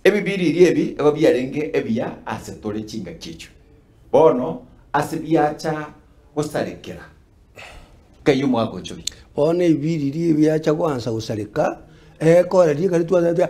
ebibiri ebi ego byarenge ebya asetore chinga chicho bono asibiacha gusarekera kayo mwagocho bono ibiriri ebyacha kwanza gusareka kora kari twatya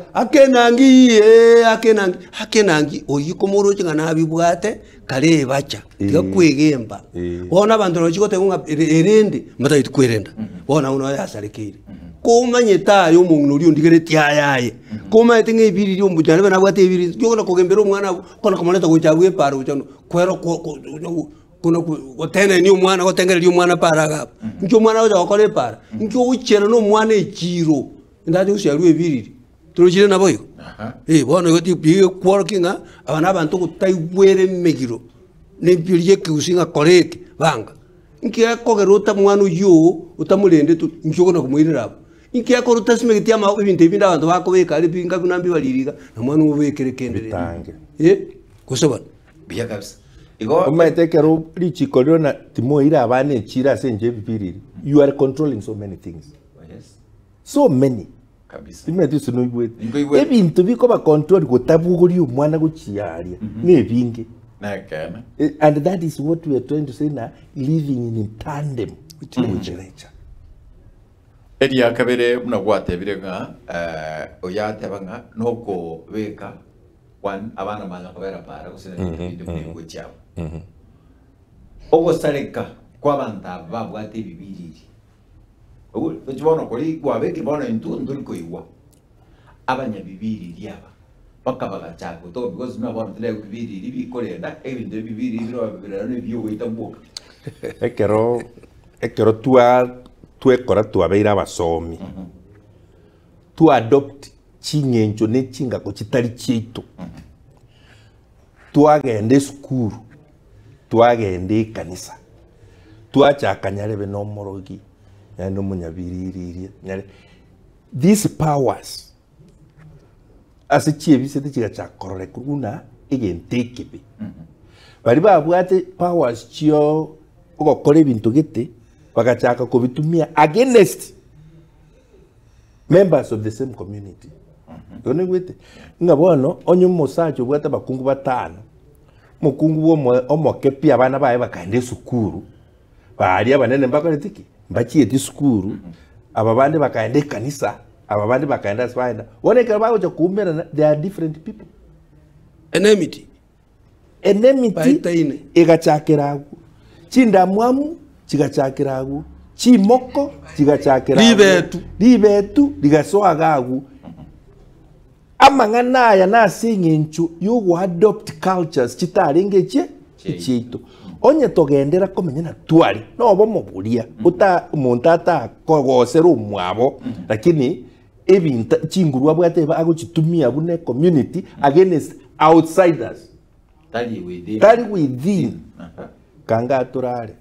akenangi oyikomoro chinga nabibwate kare bacha tikakwegemba bona abantu rochikote kunga erende mataiti kwerenda bona uno yasarekire komanye tayo umuntu uri undigereti yayaye komanye tinge ibiriri umbujana bana bwate ibiriri yokona kogembera umwana kona kamoneta kuchabwe paro uchano kwero kuna kutenda ni umwana kutengera ni umwana para gapa ncho umwana wacha wakole para ncho uchera no umwana echiro ndati usharuwe ibiriri turujire naboyo bona yoti biye kworokinga abana abantu kutaiwere megiro ne biriye kusinga koreke banga nkiya kogeruta mwana uyo utamurende tu nchokona kumwirira abo nkiya koruta simegitia ma ibintu ibinda abantu bakobeka ari binga kunambi baliriga na mwana ubekere kendere kusaba biya kabisa umetekero lichikolio na timoira abane chira senje bibiriri you are controlling so many things. So many. Kabisa. Imeti sino ebintu biko ba control gotabuguri umwana guchiaria nebinge. Nakana. And that is what we are trying to say now, living in tandem with nature. Edia kabere munagwate birenga oyate banga noko weka one abana manga kabera para kusina bintu byo cyabo. Ogo sareka kwa banta babwate bibiri. Ubu tujibona kuri gwabeke bona nduri koyiwa abanya bibiri lyaba bakabaga cyako to because me abona tele bibiri bikorenda ebintu bibiri biro byo wita mbuka ekero twekora twabeira abasomi tu adopt chinyenjo ne chingako chitari chitu twagende skuru twagende kanisa twachakanyarebe no morogi no munyabiririria nyare these powers as a chiebise tiga chakorore kuna igentekebe bari babwate powers chio ogokora ibintu gete bagachaka kubitumia against members of the same community yone gwete ngabono onyo mosacho bwata bakungu batano mukungu wo omokepi abana bae bakande sukuru bari abanene mbakoretiki mbachiye diskuru ababande bakaende kanisa ababande bakaenda spider one kaba uja kuumera they are different people enmity igachakiragu chindamwamu chigachakiragu chimoko chigachakiragu libetu ligaswagagu amangana ya nasinginchu you adopt cultures chitaringeche chiito onye togendera komenyana twali no bomo bulia uta umuntu kogosera umwabo lakini ebinta chingurwa bwate aguchitumia bune community against outsiders tali within kanga turare